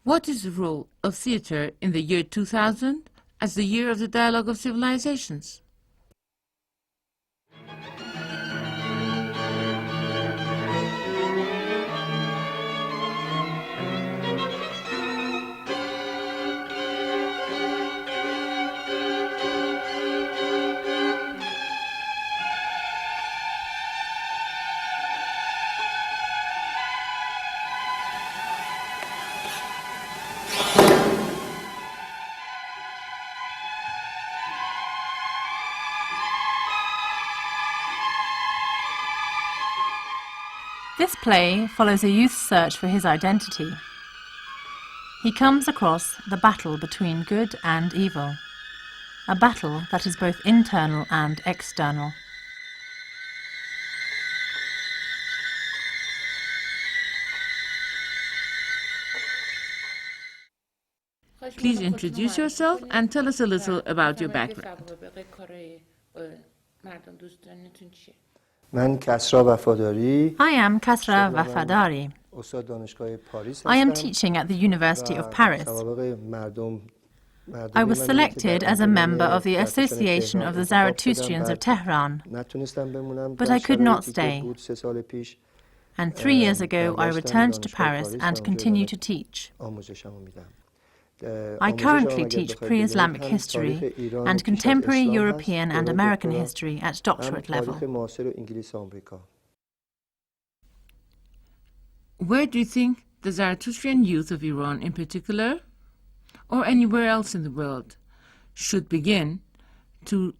What is the role of theatre in the year 2000 as the year of the dialogue of civilizations? This play follows a youth's search for his identity. He comes across the battle between good and evil, a battle that is both internal and external. Please introduce yourself and tell us a little about your background. من کسرا وفاداری. I am Kasra Vafadari. I am teaching at the University of Paris. I was selected as a member of the Association of the Zoroastrians of Tehran, but I could not stay. And 3 years ago I returned to Paris and continue to teach. I currently teach pre-Islamic history and contemporary European and American history at doctorate level. Where do you think the Zoroastrian youth of Iran in particular, or anywhere else in the world, should begin to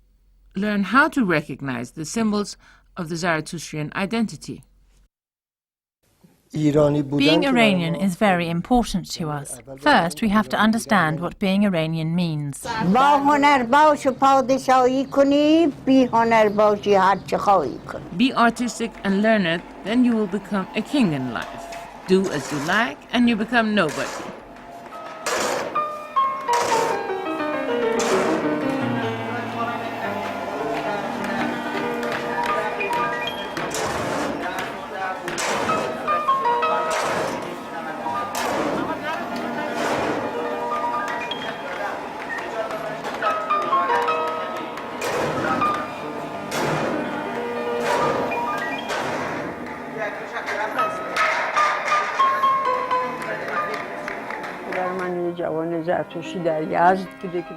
learn how to recognize the symbols of the Zoroastrian identity? Being Iranian is very important to us. First, we have to understand what being Iranian means. Be artistic and learned, then you will become a king in life. Do as you like, and you become nobody.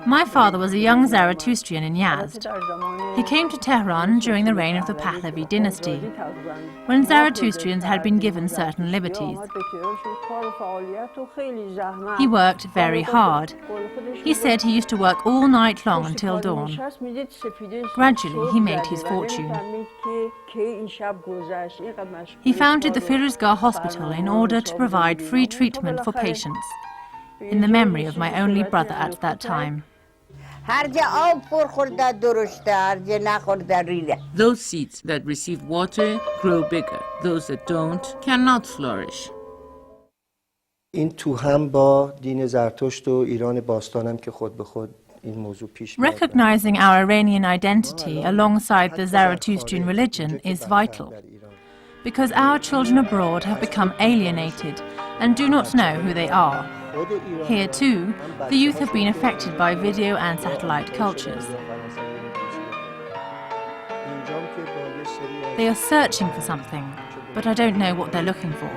My father was a young Zoroastrian in Yazd. He came to Tehran during the reign of the Pahlavi dynasty, when Zoroastrians had been given certain liberties. He worked very hard. He said he used to work all night long until dawn. Gradually, he made his fortune. He founded the Firuzgah Hospital in order to provide free treatment for patients, in the memory of my only brother at that time. Those seeds that receive water grow bigger. Those that don't cannot flourish. Recognizing our Iranian identity alongside the Zoroastrian religion is vital, because our children abroad have become alienated and do not know who they are. Here too, the youth have been affected by video and satellite cultures. They are searching for something, but I don't know what they're looking for.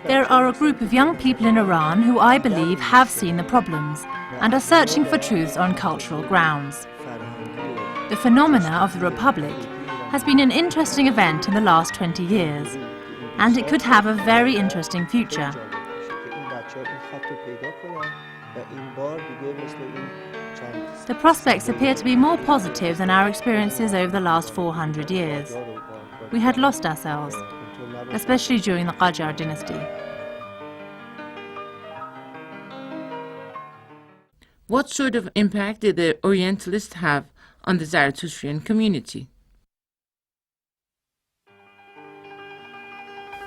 There are a group of young people in Iran who I believe have seen the problems and are searching for truths on cultural grounds. The phenomena of the Republic has been an interesting event in the last 20 years, and it could have a very interesting future. The prospects appear to be more positive than our experiences over the last 400 years. We had lost ourselves, especially during the Qajar dynasty. What sort of impact did the Orientalists have on the Zoroastrian community?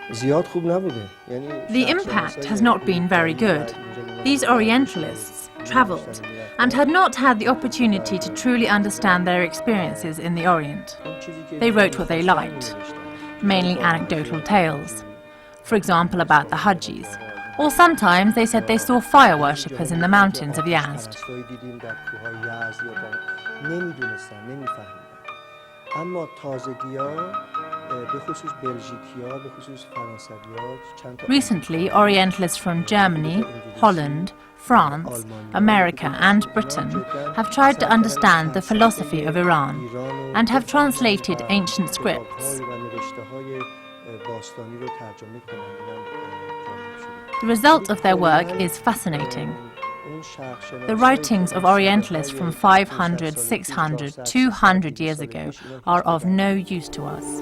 The impact has not been very good. These Orientalists, travelled, and had not had the opportunity to truly understand their experiences in the Orient. They wrote what they liked, mainly anecdotal tales, for example about the Hajjis, or sometimes they said they saw fire worshippers in the mountains of Yazd. Recently, Orientalists from Germany, Holland, France, America and Britain have tried to understand the philosophy of Iran and have translated ancient scripts. The result of their work is fascinating. The writings of Orientalists from 500, 600, 200 years ago are of no use to us.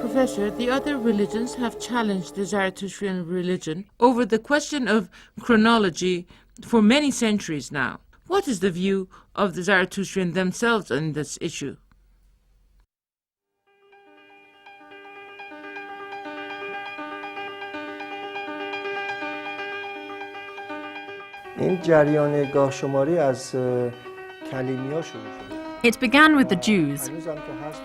Professor, the other religions have challenged the Zoroastrian religion over the question of chronology for many centuries now. What is the view of the Zoroastrian themselves on this issue? It began with the Jews.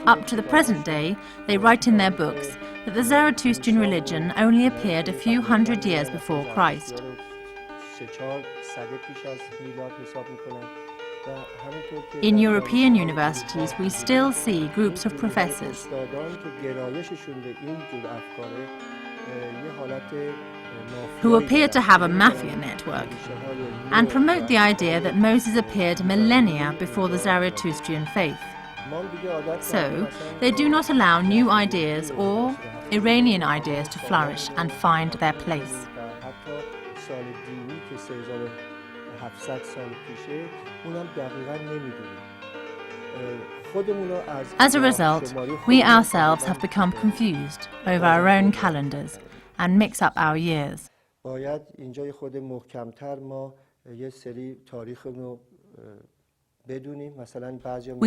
Up to the present day, they write in their books that the Zoroastrian religion only appeared a few hundred years before Christ. In European universities, we still see groups of professors who appear to have a mafia network and promote the idea that Moses appeared millennia before the Zoroastrian faith. So, they do not allow new ideas or Iranian ideas to flourish and find their place. As a result, we ourselves have become confused over our own calendars and mix up our years. We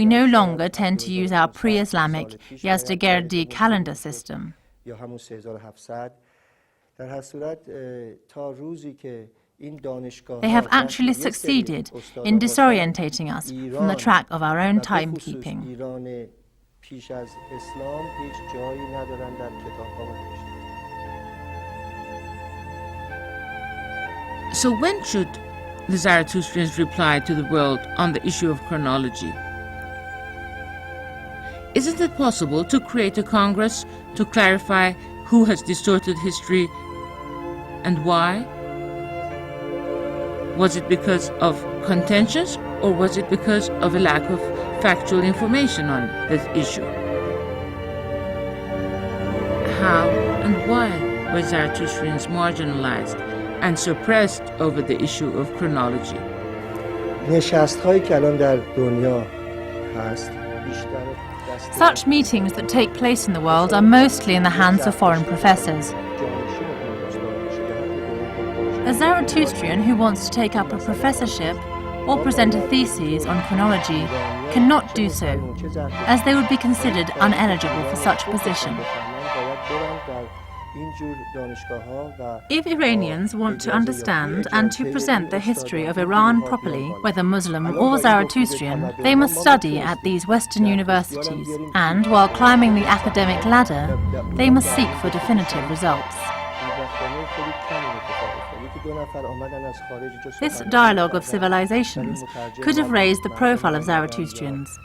no longer tend to use our pre-Islamic Yazdagerdi calendar system. They have actually succeeded in disorientating us from the track of our own timekeeping. So when should the Zoroastrians reply to the world on the issue of chronology? Isn't it possible to create a Congress to clarify who has distorted history and why? Was it because of contentions or was it because of a lack of factual information on this issue? How and why were Zoroastrians marginalized and suppressed over the issue of chronology? Such meetings that take place in the world are mostly in the hands of foreign professors. A Zoroastrian who wants to take up a professorship or present a thesis on chronology cannot do so, as they would be considered uneligible for such a position. If Iranians want to understand and to present the history of Iran properly, whether Muslim or Zoroastrian, they must study at these Western universities, and while climbing the academic ladder, they must seek for definitive results. This dialogue of civilizations could have raised the profile of Zoroastrians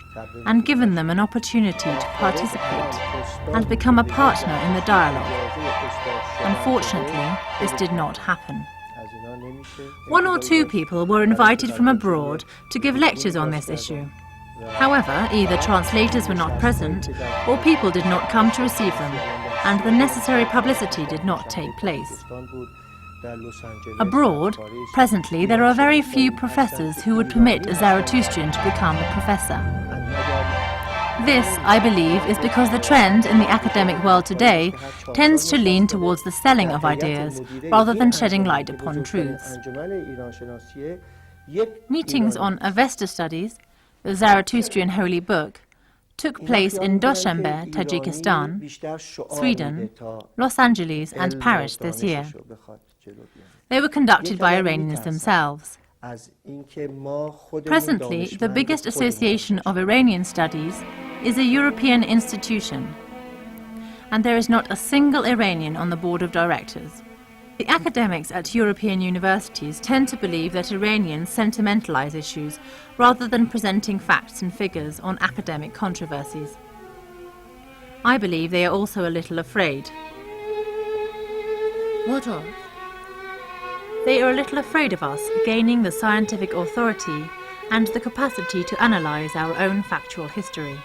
and given them an opportunity to participate and become a partner in the dialogue. Unfortunately, this did not happen. One or two people were invited from abroad to give lectures on this issue. However, either translators were not present or people did not come to receive them, and the necessary publicity did not take place. Abroad, presently there are very few professors who would permit a Zoroastrian to become a professor. This, I believe, is because the trend in the academic world today tends to lean towards the selling of ideas rather than shedding light upon truths. Meetings on Avesta studies, the Zoroastrian holy book, took place in Dushanbe, Tajikistan, Sweden, Los Angeles and Paris this year. They were conducted by Iranians themselves. Presently, the biggest association of Iranian studies is a European institution, and there is not a single Iranian on the board of directors. The academics at European universities tend to believe that Iranians sentimentalize issues rather than presenting facts and figures on academic controversies. I believe they are also a little afraid. What of? They are a little afraid of us gaining the scientific authority and the capacity to analyze our own factual history.